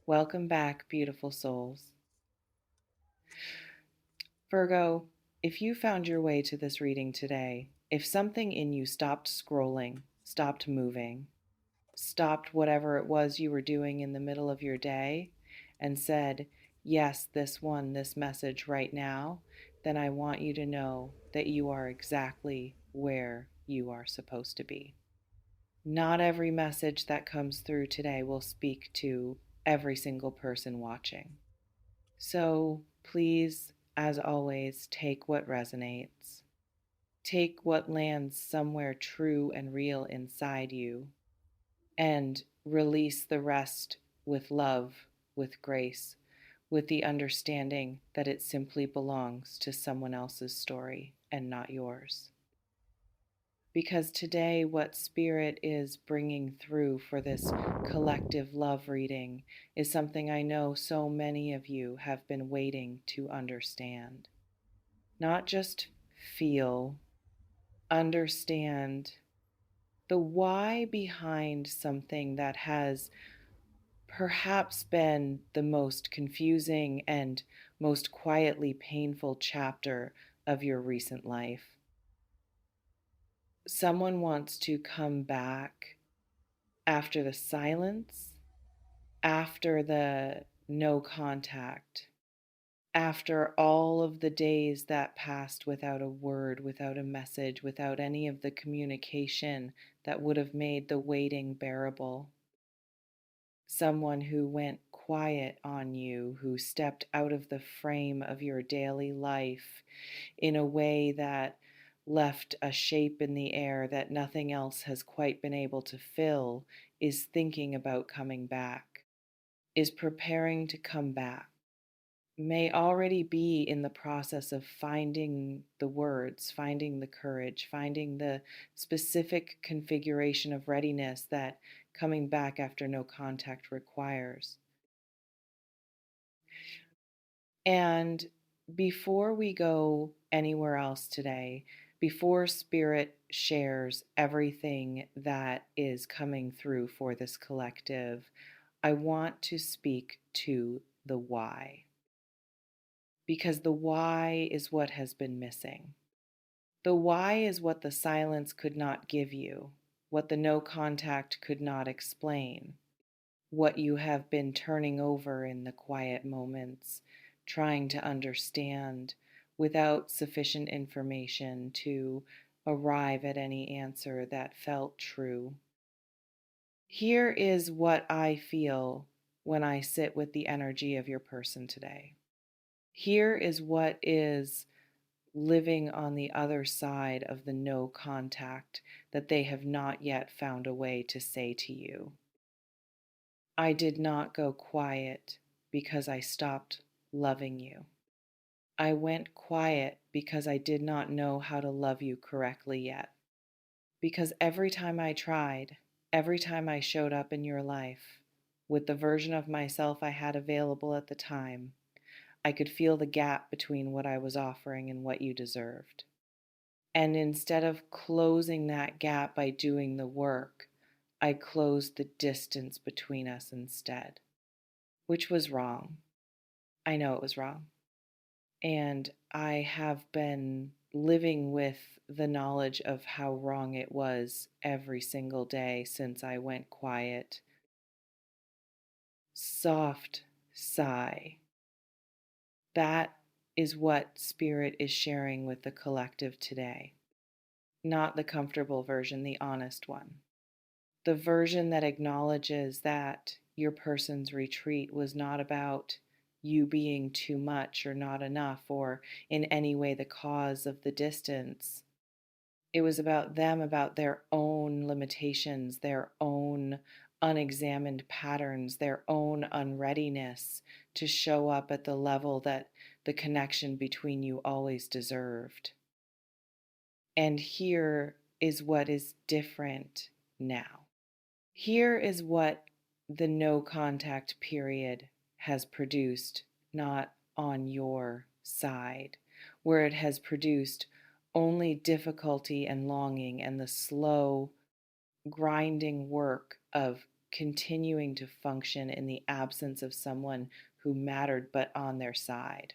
Welcome back, beautiful souls. Virgo, if you found your way to this reading today, if something in you stopped scrolling, stopped moving, stopped whatever it was you were doing in the middle of your day, and said, yes, this message right now, then I want you to know that you are exactly where you are supposed to be. Not every message that comes through today will speak to every single person watching. So please, as always, take what resonates. Take what lands somewhere true and real inside you and release the rest with love, with grace, with the understanding that it simply belongs to someone else's story and not yours. Because today, what Spirit is bringing through for this collective love reading is something I know so many of you have been waiting to understand. Not just feel, understand the why behind something that has perhaps been the most confusing and most quietly painful chapter of your recent life. Someone wants to come back after the silence, after the no contact, after all of the days that passed without a word, without a message, without any of the communication that would have made the waiting bearable. Someone who went quiet on you, who stepped out of the frame of your daily life in a way that left a shape in the air that nothing else has quite been able to fill, is thinking about coming back, is preparing to come back, may already be in the process of finding the words, finding the courage, finding the specific configuration of readiness that coming back after no contact requires. And before we go anywhere else today, before Spirit shares everything that is coming through for this collective, I want to speak to the why. Because the why is what has been missing. The why is what the silence could not give you, what the no contact could not explain, what you have been turning over in the quiet moments, trying to understand without sufficient information to arrive at any answer that felt true. Here is what I feel when I sit with the energy of your person today. Here is what is living on the other side of the no contact that they have not yet found a way to say to you. I did not go quiet because I stopped loving you. I went quiet because I did not know how to love you correctly yet. Because every time I tried, every time I showed up in your life, with the version of myself I had available at the time, I could feel the gap between what I was offering and what you deserved. And instead of closing that gap by doing the work, I closed the distance between us instead, which was wrong. I know it was wrong. And I have been living with the knowledge of how wrong it was every single day since I went quiet. Soft sigh. That is what Spirit is sharing with the collective today. Not the comfortable version, the honest one. The version that acknowledges that your person's retreat was not about you being too much or not enough or in any way the cause of the distance. It was about them, about their own limitations, their own unexamined patterns, their own unreadiness to show up at the level that the connection between you always deserved. And here is what is different now. Here is what the no contact period has produced, not on your side, where it has produced only difficulty and longing and the slow, grinding work of continuing to function in the absence of someone who mattered but on their side,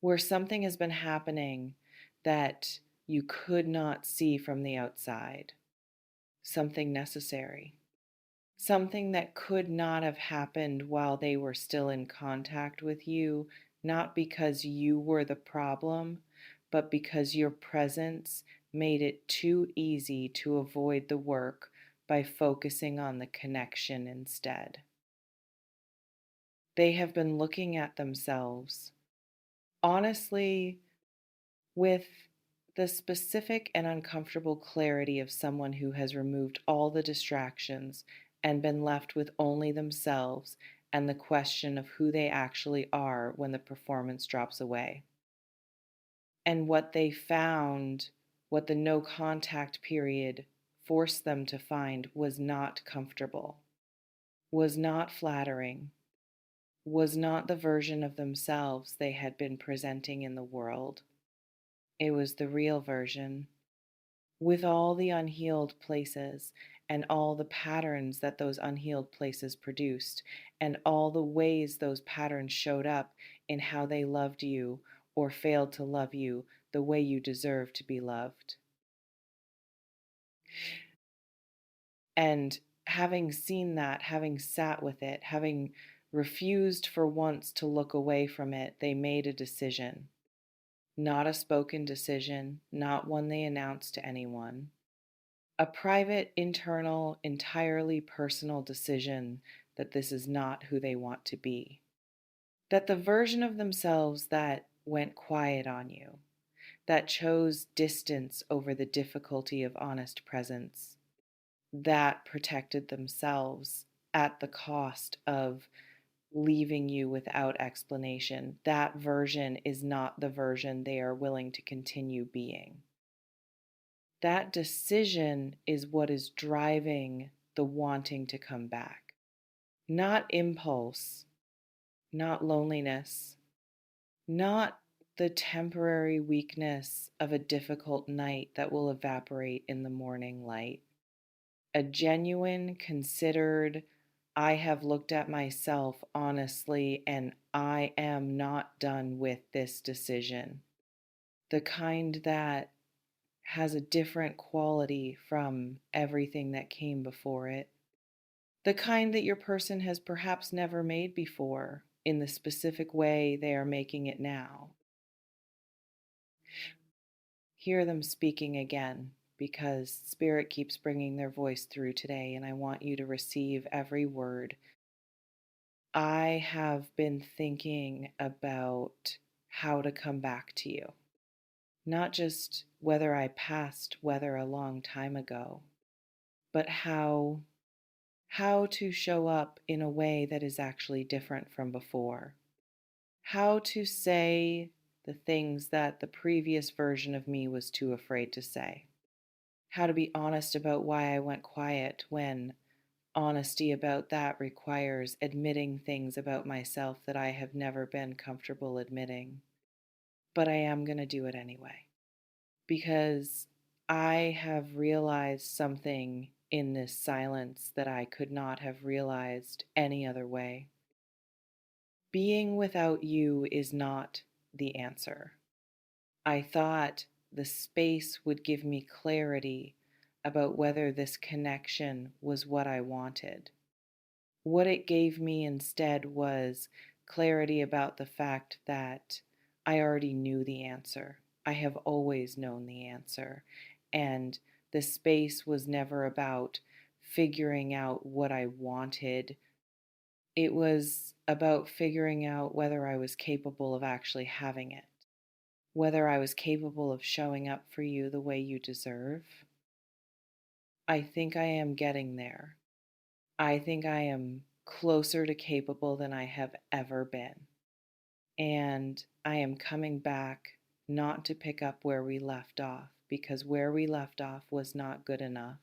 where something has been happening that you could not see from the outside, something necessary, something that could not have happened while they were still in contact with you, not because you were the problem, but because your presence made it too easy to avoid the work by focusing on the connection instead. They have been looking at themselves, honestly, with the specific and uncomfortable clarity of someone who has removed all the distractions and been left with only themselves and the question of who they actually are when the performance drops away. And what they found, what the no contact period forced them to find, was not comfortable, was not flattering, was not the version of themselves they had been presenting in the world. It was the real version, with all the unhealed places and all the patterns that those unhealed places produced, and all the ways those patterns showed up in how they loved you or failed to love you the way you deserve to be loved. And having seen that, having sat with it, having refused for once to look away from it, they made a decision. Not a spoken decision, not one they announced to anyone. A private, internal, entirely personal decision that this is not who they want to be. That the version of themselves that went quiet on you, that chose distance over the difficulty of honest presence, that protected themselves at the cost of leaving you without explanation, that version is not the version they are willing to continue being. That decision is what is driving the wanting to come back. Not impulse, not loneliness, not the temporary weakness of a difficult night that will evaporate in the morning light. A genuine, considered, I have looked at myself honestly and I am not done with this decision. The kind that has a different quality from everything that came before it. The kind that your person has perhaps never made before in the specific way they are making it now. Hear them speaking again because Spirit keeps bringing their voice through today, and I want you to receive every word. I have been thinking about how to come back to you, not just whether I passed whether a long time ago, but how to show up in a way that is actually different from before. How to say the things that the previous version of me was too afraid to say. How to be honest about why I went quiet when honesty about that requires admitting things about myself that I have never been comfortable admitting. But I am going to do it anyway because I have realized something in this silence that I could not have realized any other way. Being without you is not the answer. I thought the space would give me clarity about whether this connection was what I wanted. What it gave me instead was clarity about the fact that I already knew the answer. I have always known the answer. And the space was never about figuring out what I wanted. It was about figuring out whether I was capable of actually having it, whether I was capable of showing up for you the way you deserve. I think I am getting there. I think I am closer to capable than I have ever been. And I am coming back not to pick up where we left off, because where we left off was not good enough,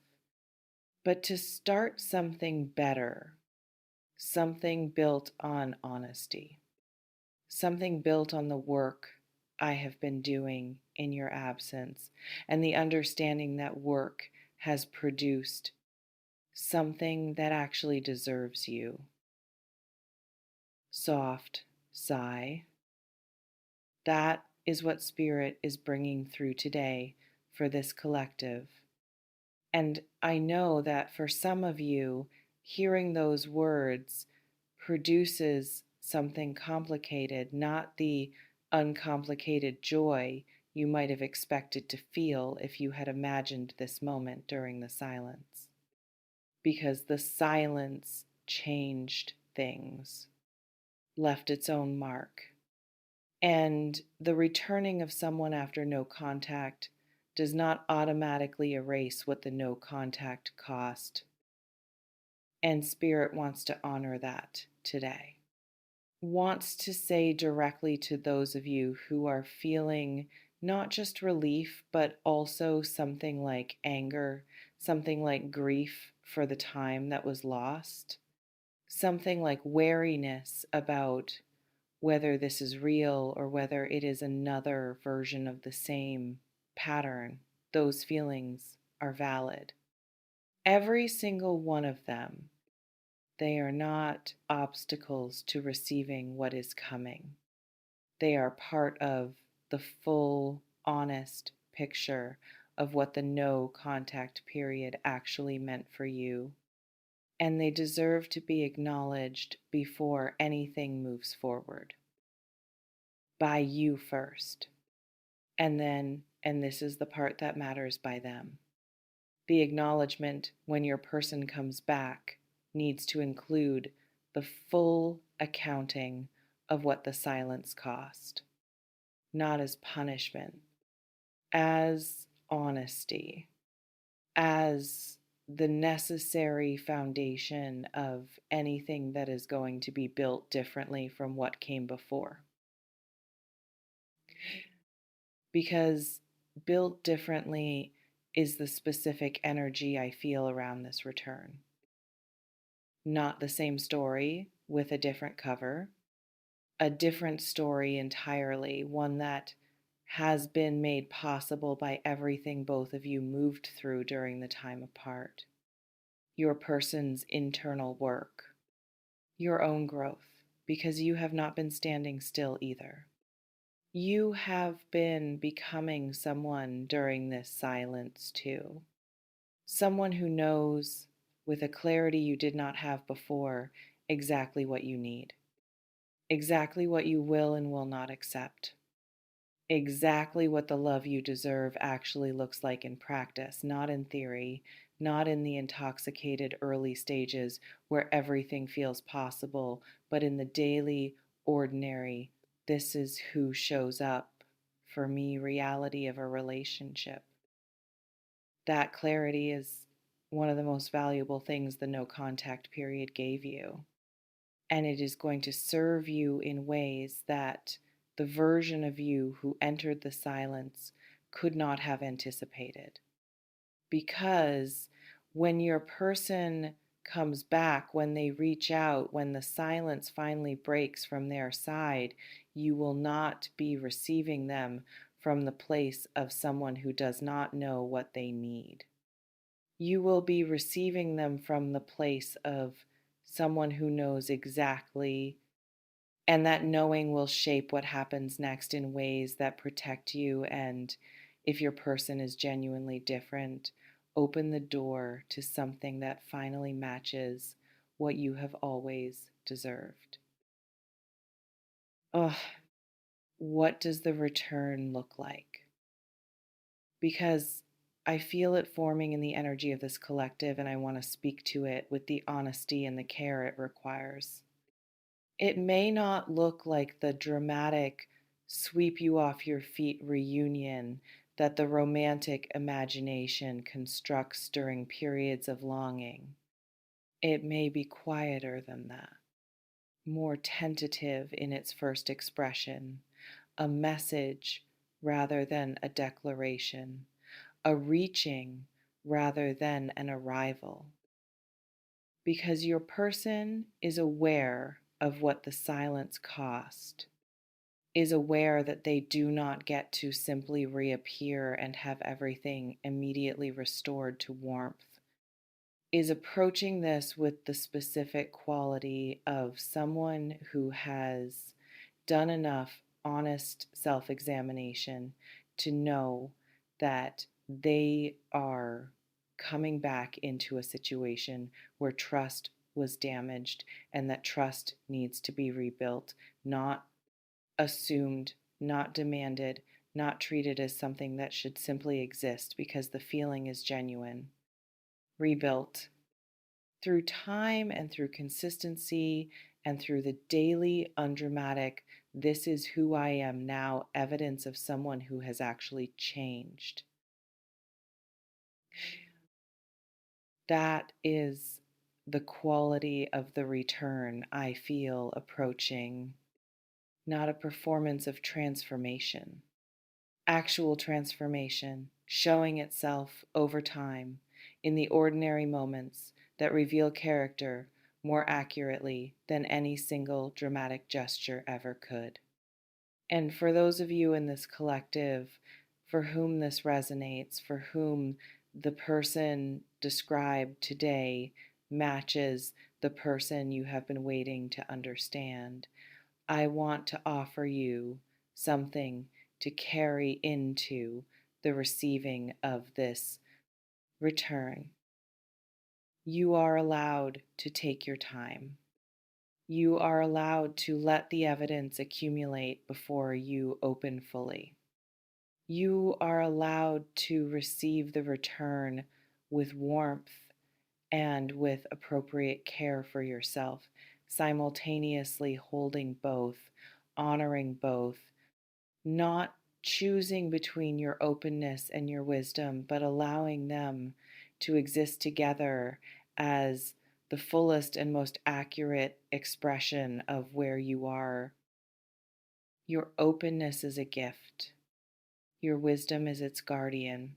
but to start something better, something built on honesty, something built on the work I have been doing in your absence, and the understanding that work has produced something that actually deserves you. Soft sigh. That is what Spirit is bringing through today for this collective. And I know that for some of you, hearing those words produces something complicated, not the uncomplicated joy you might have expected to feel if you had imagined this moment during the silence. Because the silence changed things, left its own mark. And the returning of someone after no contact does not automatically erase what the no contact cost. And Spirit wants to honor that today. Wants to say directly to those of you who are feeling not just relief, but also something like anger, something like grief for the time that was lost, something like wariness about whether this is real or whether it is another version of the same pattern. Those feelings are valid. Every single one of them, they are not obstacles to receiving what is coming. They are part of the full, honest picture of what the no contact period actually meant for you. And they deserve to be acknowledged before anything moves forward. By you first. And then, and this is the part that matters, by them. The acknowledgement when your person comes back needs to include the full accounting of what the silence cost, not as punishment, as honesty, as the necessary foundation of anything that is going to be built differently from what came before. Because built differently is the specific energy I feel around this return. Not the same story with a different cover, a different story entirely, one that has been made possible by everything both of you moved through during the time apart. Your person's internal work, your own growth, because you have not been standing still either. You have been becoming someone during this silence too. Someone who knows, with a clarity you did not have before, exactly what you need, exactly what you will and will not accept, exactly what the love you deserve actually looks like in practice, not in theory, not in the intoxicated early stages where everything feels possible, but in the daily, ordinary, this is who shows up for me reality of a relationship. That clarity is one of the most valuable things the no contact period gave you. And it is going to serve you in ways that the version of you who entered the silence could not have anticipated. Because when your person comes back, when they reach out, when the silence finally breaks from their side, you will not be receiving them from the place of someone who does not know what they need. You will be receiving them from the place of someone who knows exactly, and that knowing will shape what happens next in ways that protect you. And if your person is genuinely different, open the door to something that finally matches what you have always deserved. Oh, what does the return look like? Because I feel it forming in the energy of this collective, and I want to speak to it with the honesty and the care it requires. It may not look like the dramatic sweep you off your feet reunion that the romantic imagination constructs during periods of longing. It may be quieter than that, more tentative in its first expression, a message rather than a declaration, a reaching rather than an arrival. Because your person is aware of what the silence cost, is aware that they do not get to simply reappear and have everything immediately restored to warmth. is approaching this with the specific quality of someone who has done enough honest self examination to know that they are coming back into a situation where trust was damaged and that trust needs to be rebuilt, not assumed, not demanded, not treated as something that should simply exist because the feeling is genuine. Rebuilt through time and through consistency and through the daily undramatic, this is who I am now, evidence of someone who has actually changed. That is the quality of the return I feel approaching, not a performance of transformation. Actual transformation showing itself over time in the ordinary moments that reveal character more accurately than any single dramatic gesture ever could. And for those of you in this collective for whom this resonates, for whom the person described today matches the person you have been waiting to understand, I want to offer you something to carry into the receiving of this return. You are allowed to take your time. You are allowed to let the evidence accumulate before you open fully. You are allowed to receive the return with warmth and with appropriate care for yourself, simultaneously holding both, honoring both, not choosing between your openness and your wisdom, but allowing them to exist together as the fullest and most accurate expression of where you are. Your openness is a gift, your wisdom is its guardian,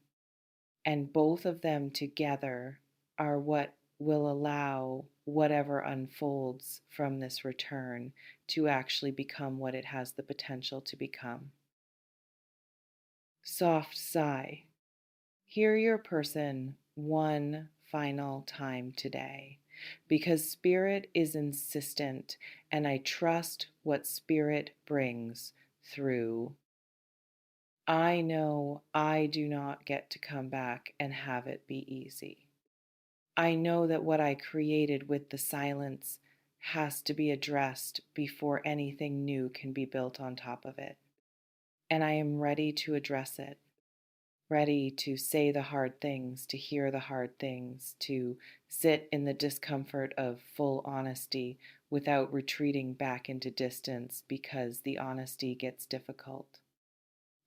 and both of them together are what will allow whatever unfolds from this return to actually become what it has the potential to become. Soft sigh. Hear your person one final time today because Spirit is insistent and I trust what Spirit brings through. I know I do not get to come back and have it be easy. I know that what I created with the silence has to be addressed before anything new can be built on top of it. And I am ready to address it. Ready to say the hard things, to hear the hard things, to sit in the discomfort of full honesty without retreating back into distance because the honesty gets difficult.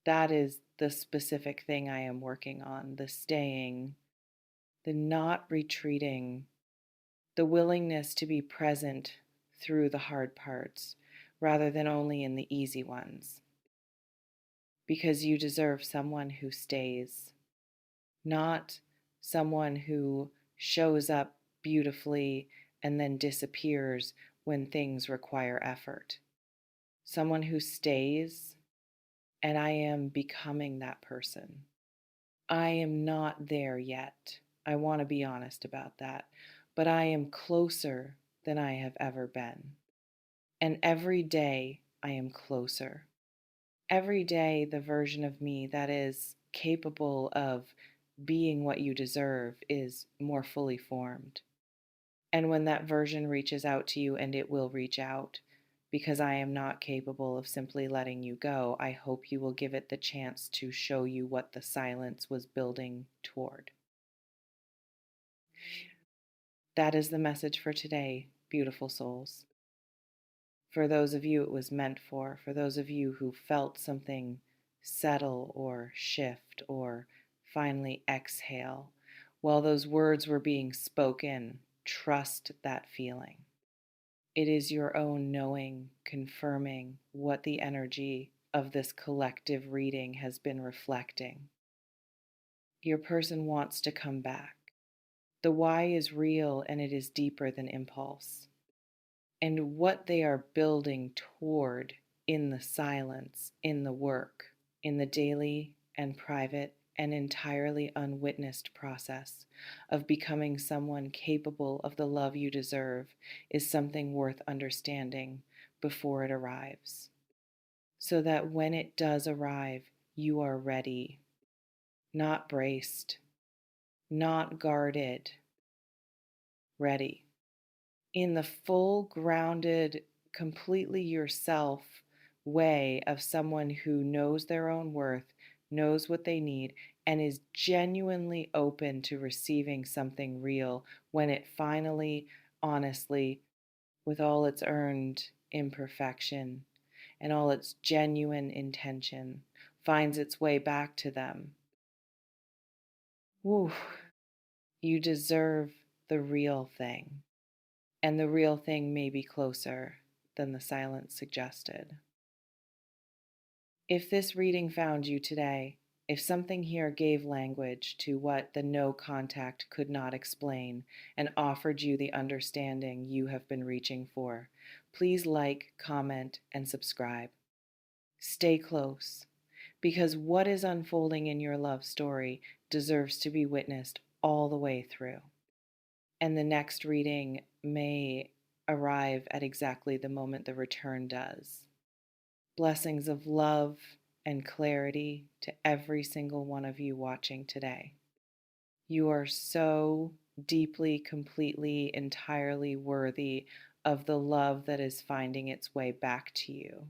That is the specific thing I am working on, the staying, the not retreating, the willingness to be present through the hard parts rather than only in the easy ones. Because you deserve someone who stays, not someone who shows up beautifully and then disappears when things require effort. Someone who stays, and I am becoming that person. I am not there yet. I want to be honest about that. But I am closer than I have ever been. And every day I am closer. Every day, the version of me that is capable of being what you deserve is more fully formed. And when that version reaches out to you, and it will reach out, because I am not capable of simply letting you go, I hope you will give it the chance to show you what the silence was building toward. That is the message for today, beautiful souls. For those of you it was meant for those of you who felt something settle or shift or finally exhale, while those words were being spoken, trust that feeling. It is your own knowing, confirming what the energy of this collective reading has been reflecting. Your person wants to come back. The why is real and it is deeper than impulse. And what they are building toward in the silence, in the work, in the daily and private and entirely unwitnessed process of becoming someone capable of the love you deserve is something worth understanding before it arrives, so that when it does arrive, you are ready, not braced, not guarded, ready. In the full, grounded, completely yourself way of someone who knows their own worth, knows what they need, and is genuinely open to receiving something real when it finally, honestly, with all its earned imperfection and all its genuine intention, finds its way back to them. Woo, you deserve the real thing. And the real thing may be closer than the silence suggested. If this reading found you today, if something here gave language to what the no contact could not explain and offered you the understanding you have been reaching for, please like, comment, and subscribe. Stay close, because what is unfolding in your love story deserves to be witnessed all the way through. And the next reading may arrive at exactly the moment the return does. Blessings of love and clarity to every single one of you watching today. You are so deeply, completely, entirely worthy of the love that is finding its way back to you.